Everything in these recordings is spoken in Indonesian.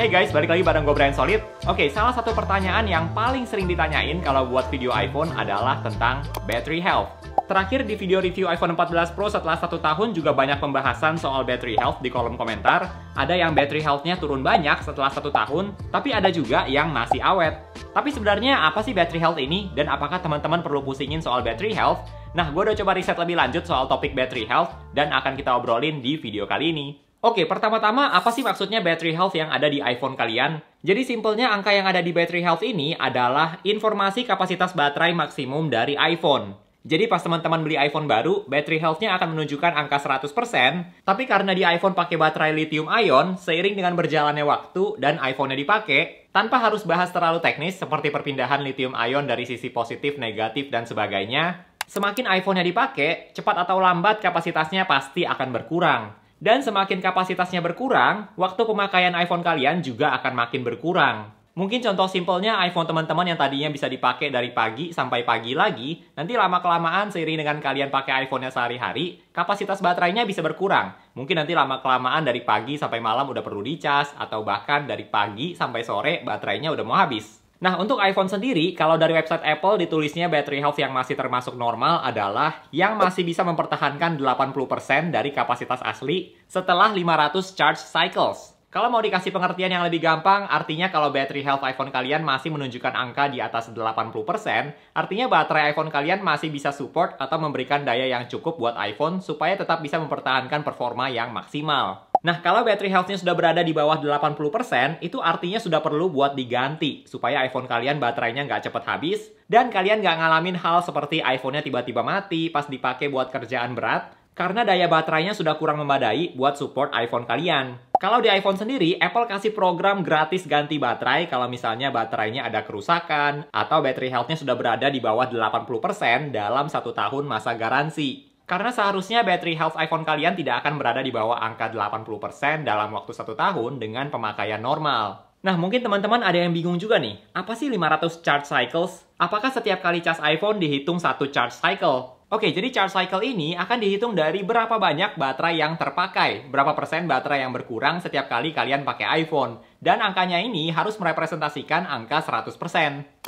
Hey guys, balik lagi bareng gue Brian Solid. Oke, salah satu pertanyaan yang paling sering ditanyain kalau buat video iPhone adalah tentang battery health. Terakhir di video review iPhone 14 Pro setelah 1 tahun juga banyak pembahasan soal battery health di kolom komentar. Ada yang battery health-nya turun banyak setelah 1 tahun, tapi ada juga yang masih awet. Tapi sebenarnya apa sih battery health ini? Dan apakah teman-teman perlu pusingin soal battery health? Nah, gue udah coba riset lebih lanjut soal topik battery health dan akan kita obrolin di video kali ini. Oke, pertama-tama apa sih maksudnya battery health yang ada di iPhone kalian? Jadi simpelnya angka yang ada di battery health ini adalah informasi kapasitas baterai maksimum dari iPhone. Jadi pas teman-teman beli iPhone baru, battery health-nya akan menunjukkan angka 100%, tapi karena di iPhone pakai baterai lithium ion, seiring dengan berjalannya waktu dan iPhone-nya dipakai, tanpa harus bahas terlalu teknis seperti perpindahan lithium ion dari sisi positif, negatif, dan sebagainya, semakin iPhone-nya dipakai, cepat atau lambat kapasitasnya pasti akan berkurang. Dan semakin kapasitasnya berkurang, waktu pemakaian iPhone kalian juga akan makin berkurang. Mungkin contoh simpelnya iPhone teman-teman yang tadinya bisa dipakai dari pagi sampai pagi lagi, nanti lama-kelamaan seiring dengan kalian pakai iPhone-nya sehari-hari, kapasitas baterainya bisa berkurang. Mungkin nanti lama-kelamaan dari pagi sampai malam udah perlu dicas, atau bahkan dari pagi sampai sore baterainya udah mau habis. Nah, untuk iPhone sendiri, kalau dari website Apple ditulisnya battery health yang masih termasuk normal adalah yang masih bisa mempertahankan 80% dari kapasitas asli setelah 500 charge cycles. Kalau mau dikasih pengertian yang lebih gampang, artinya kalau battery health iPhone kalian masih menunjukkan angka di atas 80%, artinya baterai iPhone kalian masih bisa support atau memberikan daya yang cukup buat iPhone supaya tetap bisa mempertahankan performa yang maksimal. Nah, kalau battery health-nya sudah berada di bawah 80%, itu artinya sudah perlu buat diganti, supaya iPhone kalian baterainya nggak cepet habis, dan kalian nggak ngalamin hal seperti iPhone-nya tiba-tiba mati pas dipakai buat kerjaan berat, karena daya baterainya sudah kurang memadai buat support iPhone kalian. Kalau di iPhone sendiri, Apple kasih program gratis ganti baterai kalau misalnya baterainya ada kerusakan, atau battery health-nya sudah berada di bawah 80% dalam 1 tahun masa garansi. Karena seharusnya battery health iPhone kalian tidak akan berada di bawah angka 80% dalam waktu 1 tahun dengan pemakaian normal. Nah, mungkin teman-teman ada yang bingung juga nih, apa sih 500 charge cycles? Apakah setiap kali cas iPhone dihitung 1 charge cycle? Oke, jadi charge cycle ini akan dihitung dari berapa banyak baterai yang terpakai, berapa persen baterai yang berkurang setiap kali kalian pakai iPhone. Dan angkanya ini harus merepresentasikan angka 100%.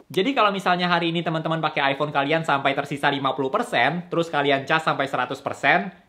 Jadi kalau misalnya hari ini teman-teman pakai iPhone kalian sampai tersisa 50%, terus kalian cas sampai 100%,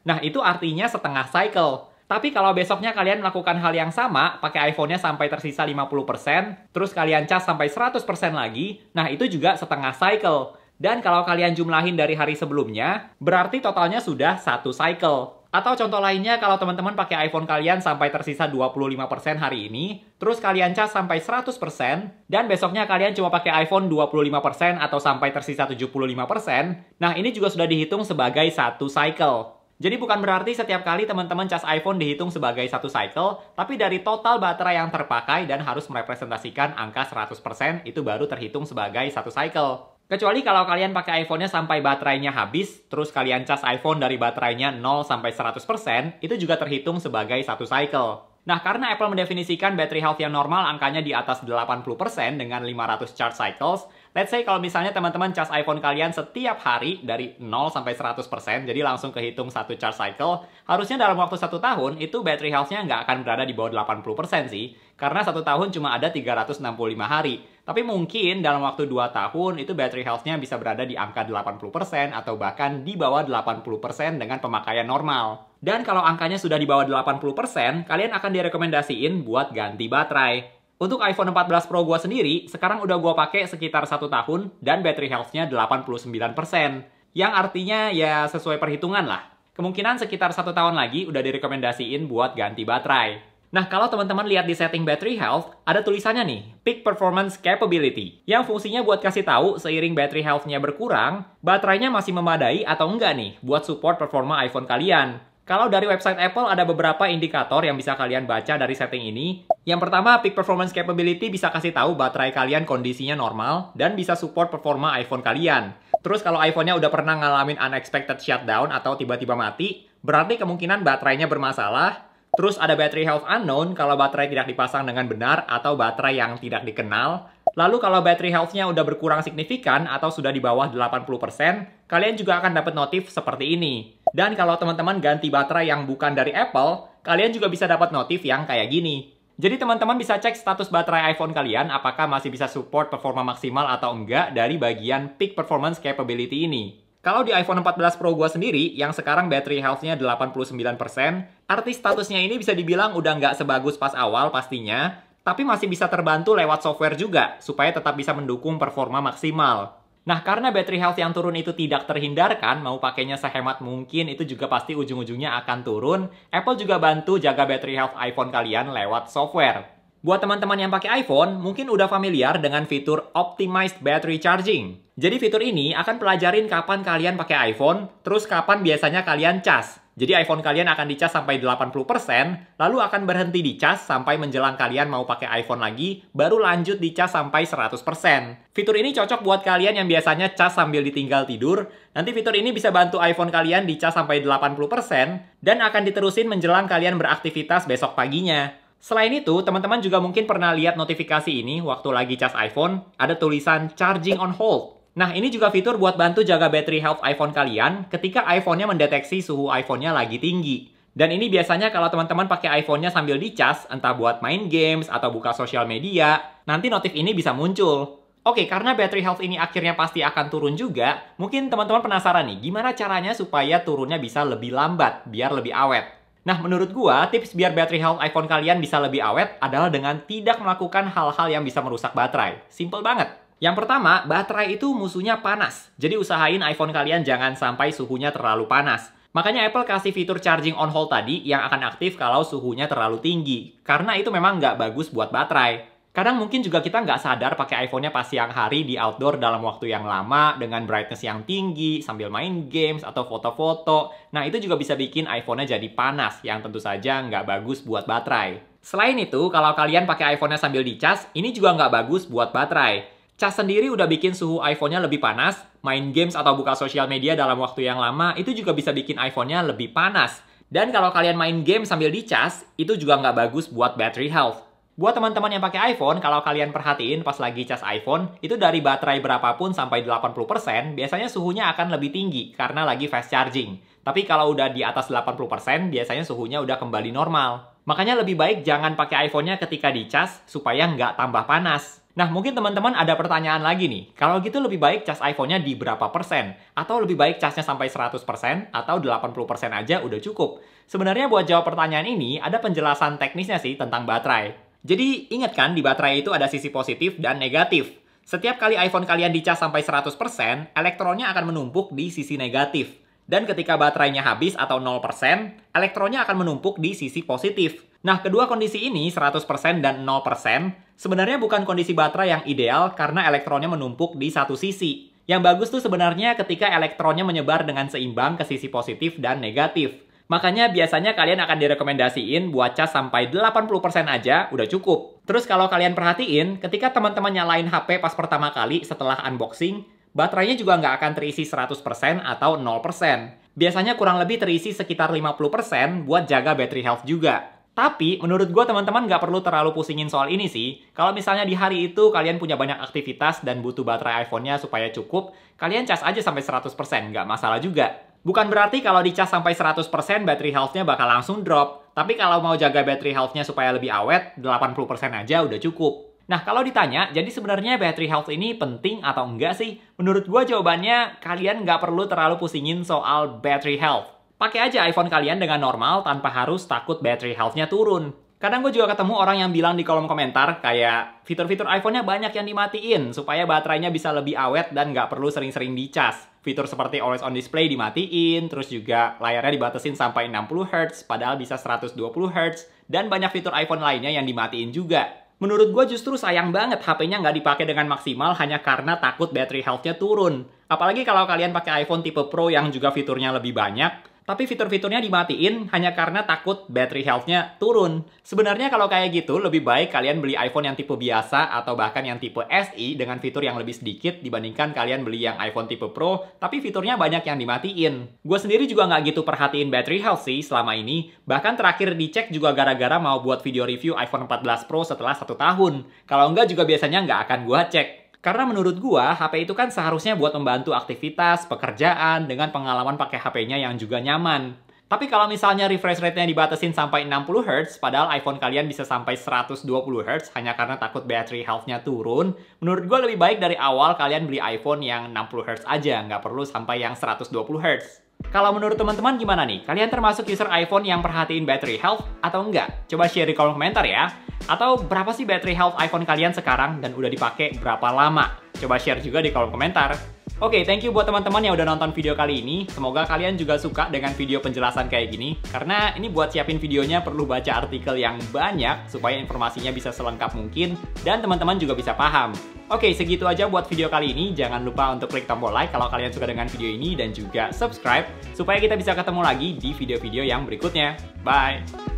nah itu artinya setengah cycle. Tapi kalau besoknya kalian melakukan hal yang sama, pakai iPhone-nya sampai tersisa 50%, terus kalian cas sampai 100% lagi, nah itu juga setengah cycle. Dan kalau kalian jumlahin dari hari sebelumnya, berarti totalnya sudah 1 cycle. Atau contoh lainnya, kalau teman-teman pakai iPhone kalian sampai tersisa 25% hari ini, terus kalian cas sampai 100%, dan besoknya kalian cuma pakai iPhone 25% atau sampai tersisa 75%, nah ini juga sudah dihitung sebagai 1 cycle. Jadi bukan berarti setiap kali teman-teman cas iPhone dihitung sebagai 1 cycle, tapi dari total baterai yang terpakai dan harus merepresentasikan angka 100%, itu baru terhitung sebagai 1 cycle. Kecuali kalau kalian pakai iPhone-nya sampai baterainya habis, terus kalian cas iPhone dari baterainya 0 sampai 100%, itu juga terhitung sebagai 1 cycle. Nah, karena Apple mendefinisikan battery health yang normal angkanya di atas 80% dengan 500 charge cycles, let's say kalau misalnya teman-teman cas iPhone kalian setiap hari dari 0 sampai 100%, jadi langsung kehitung 1 charge cycle, harusnya dalam waktu 1 tahun itu battery health-nya nggak akan berada di bawah 80% sih, karena 1 tahun cuma ada 365 hari. Tapi mungkin dalam waktu 2 tahun itu battery health-nya bisa berada di angka 80% atau bahkan di bawah 80% dengan pemakaian normal. Dan kalau angkanya sudah di bawah 80%, kalian akan direkomendasiin buat ganti baterai. Untuk iPhone 14 Pro gua sendiri, sekarang udah gua pakai sekitar 1 tahun dan battery health-nya 89%. Yang artinya ya sesuai perhitungan lah. Kemungkinan sekitar 1 tahun lagi udah direkomendasiin buat ganti baterai. Nah, kalau teman-teman lihat di setting battery health, ada tulisannya nih, Peak Performance Capability, yang fungsinya buat kasih tahu seiring battery health-nya berkurang, baterainya masih memadai atau enggak nih buat support performa iPhone kalian. Kalau dari website Apple ada beberapa indikator yang bisa kalian baca dari setting ini. Yang pertama, Peak Performance Capability bisa kasih tahu baterai kalian kondisinya normal dan bisa support performa iPhone kalian. Terus kalau iPhone-nya udah pernah ngalamin unexpected shutdown atau tiba-tiba mati, berarti kemungkinan baterainya bermasalah. Terus ada battery health unknown kalau baterai tidak dipasang dengan benar atau baterai yang tidak dikenal. Lalu kalau battery health-nya udah berkurang signifikan atau sudah di bawah 80%, kalian juga akan dapat notif seperti ini. Dan kalau teman-teman ganti baterai yang bukan dari Apple, kalian juga bisa dapat notif yang kayak gini. Jadi teman-teman bisa cek status baterai iPhone kalian apakah masih bisa support performa maksimal atau enggak dari bagian Peak Performance Capability ini. Kalau di iPhone 14 Pro gua sendiri, yang sekarang battery health-nya 89%, arti statusnya ini bisa dibilang udah nggak sebagus pas awal pastinya, tapi masih bisa terbantu lewat software juga, supaya tetap bisa mendukung performa maksimal. Nah, karena battery health yang turun itu tidak terhindarkan, mau pakainya sehemat mungkin, itu juga pasti ujung-ujungnya akan turun. Apple juga bantu jaga battery health iPhone kalian lewat software. Buat teman-teman yang pakai iPhone, mungkin udah familiar dengan fitur Optimized Battery Charging. Jadi fitur ini akan pelajarin kapan kalian pakai iPhone, terus kapan biasanya kalian cas. Jadi iPhone kalian akan dicas sampai 80%, lalu akan berhenti dicas sampai menjelang kalian mau pakai iPhone lagi, baru lanjut dicas sampai 100%. Fitur ini cocok buat kalian yang biasanya cas sambil ditinggal tidur. Nanti fitur ini bisa bantu iPhone kalian dicas sampai 80%, dan akan diterusin menjelang kalian beraktivitas besok paginya. Selain itu, teman-teman juga mungkin pernah lihat notifikasi ini waktu lagi cas iPhone, ada tulisan Charging on Hold. Nah, ini juga fitur buat bantu jaga battery health iPhone kalian ketika iPhone-nya mendeteksi suhu iPhone-nya lagi tinggi. Dan ini biasanya kalau teman-teman pakai iPhone-nya sambil dicas, entah buat main games atau buka sosial media, nanti notif ini bisa muncul. Oke, karena battery health ini akhirnya pasti akan turun juga, mungkin teman-teman penasaran nih, gimana caranya supaya turunnya bisa lebih lambat, biar lebih awet. Nah, menurut gua, tips biar battery health iPhone kalian bisa lebih awet adalah dengan tidak melakukan hal-hal yang bisa merusak baterai. Simple banget. Yang pertama, baterai itu musuhnya panas. Jadi usahain iPhone kalian jangan sampai suhunya terlalu panas. Makanya Apple kasih fitur charging on hold tadi yang akan aktif kalau suhunya terlalu tinggi. Karena itu memang nggak bagus buat baterai. Kadang mungkin juga kita nggak sadar pakai iPhone-nya pas siang hari di outdoor dalam waktu yang lama dengan brightness yang tinggi sambil main games atau foto-foto. Nah, itu juga bisa bikin iPhone-nya jadi panas yang tentu saja nggak bagus buat baterai. Selain itu, kalau kalian pakai iPhone-nya sambil dicas, ini juga nggak bagus buat baterai. Cas sendiri udah bikin suhu iPhone-nya lebih panas, main games atau buka sosial media dalam waktu yang lama itu juga bisa bikin iPhone-nya lebih panas. Dan kalau kalian main game sambil dicas, itu juga nggak bagus buat battery health. Buat teman-teman yang pakai iPhone, kalau kalian perhatiin pas lagi cas iPhone, itu dari baterai berapapun sampai 80%, biasanya suhunya akan lebih tinggi karena lagi fast charging. Tapi kalau udah di atas 80%, biasanya suhunya udah kembali normal. Makanya lebih baik jangan pakai iPhone-nya ketika dicas, supaya nggak tambah panas. Nah, mungkin teman-teman ada pertanyaan lagi nih. Kalau gitu lebih baik cas iPhone-nya di berapa persen? Atau lebih baik casnya sampai 100% atau 80% aja udah cukup? Sebenarnya buat jawab pertanyaan ini, ada penjelasan teknisnya sih tentang baterai. Jadi, ingat kan di baterai itu ada sisi positif dan negatif. Setiap kali iPhone kalian dicas sampai 100%, elektronnya akan menumpuk di sisi negatif. Dan ketika baterainya habis atau 0%, elektronnya akan menumpuk di sisi positif. Nah, kedua kondisi ini, 100% dan 0%, sebenarnya bukan kondisi baterai yang ideal karena elektronnya menumpuk di satu sisi. Yang bagus tuh sebenarnya ketika elektronnya menyebar dengan seimbang ke sisi positif dan negatif. Makanya biasanya kalian akan direkomendasiin buat cas sampai 80% aja udah cukup. Terus kalau kalian perhatiin, ketika teman-teman nyalain HP pas pertama kali setelah unboxing, baterainya juga nggak akan terisi 100% atau 0%. Biasanya kurang lebih terisi sekitar 50% buat jaga battery health juga. Tapi, menurut gue teman-teman nggak perlu terlalu pusingin soal ini sih. Kalau misalnya di hari itu kalian punya banyak aktivitas dan butuh baterai iPhone-nya supaya cukup, kalian cas aja sampai 100%, nggak masalah juga. Bukan berarti kalau dicas sampai 100% battery health-nya bakal langsung drop. Tapi kalau mau jaga battery health-nya supaya lebih awet, 80% aja udah cukup. Nah, kalau ditanya, jadi sebenarnya battery health ini penting atau enggak sih? Menurut gue jawabannya, kalian nggak perlu terlalu pusingin soal battery health. Pakai aja iPhone kalian dengan normal tanpa harus takut battery health-nya turun. Kadang gue juga ketemu orang yang bilang di kolom komentar kayak fitur-fitur iPhone-nya banyak yang dimatiin supaya baterainya bisa lebih awet dan nggak perlu sering-sering dicas. Fitur seperti always on display dimatiin, terus juga layarnya dibatasin sampai 60Hz padahal bisa 120Hz, dan banyak fitur iPhone lainnya yang dimatiin juga. Menurut gue justru sayang banget HP-nya nggak dipakai dengan maksimal hanya karena takut battery health-nya turun. Apalagi kalau kalian pakai iPhone tipe Pro yang juga fiturnya lebih banyak, tapi fitur-fiturnya dimatiin hanya karena takut battery health-nya turun. Sebenarnya kalau kayak gitu, lebih baik kalian beli iPhone yang tipe biasa atau bahkan yang tipe SE dengan fitur yang lebih sedikit dibandingkan kalian beli yang iPhone tipe Pro, tapi fiturnya banyak yang dimatiin. Gue sendiri juga nggak gitu perhatiin battery health sih selama ini. Bahkan terakhir dicek juga gara-gara mau buat video review iPhone 14 Pro setelah 1 tahun. Kalau nggak juga biasanya nggak akan gue cek. Karena menurut gua, HP itu kan seharusnya buat membantu aktivitas, pekerjaan, dengan pengalaman pakai HP-nya yang juga nyaman. Tapi kalau misalnya refresh rate-nya dibatasin sampai 60 Hz, padahal iPhone kalian bisa sampai 120 Hz hanya karena takut battery health-nya turun, menurut gue lebih baik dari awal kalian beli iPhone yang 60 Hz aja, nggak perlu sampai yang 120 Hz. Kalau menurut teman-teman gimana nih? Kalian termasuk user iPhone yang perhatiin battery health atau enggak? Coba share di kolom komentar ya. Atau berapa sih battery health iPhone kalian sekarang dan udah dipakai berapa lama? Coba share juga di kolom komentar. Oke, thank you buat teman-teman yang udah nonton video kali ini. Semoga kalian juga suka dengan video penjelasan kayak gini. Karena ini buat siapin videonya perlu baca artikel yang banyak supaya informasinya bisa selengkap mungkin dan teman-teman juga bisa paham. Oke, segitu aja buat video kali ini. Jangan lupa untuk klik tombol like kalau kalian suka dengan video ini dan juga subscribe supaya kita bisa ketemu lagi di video-video yang berikutnya. Bye!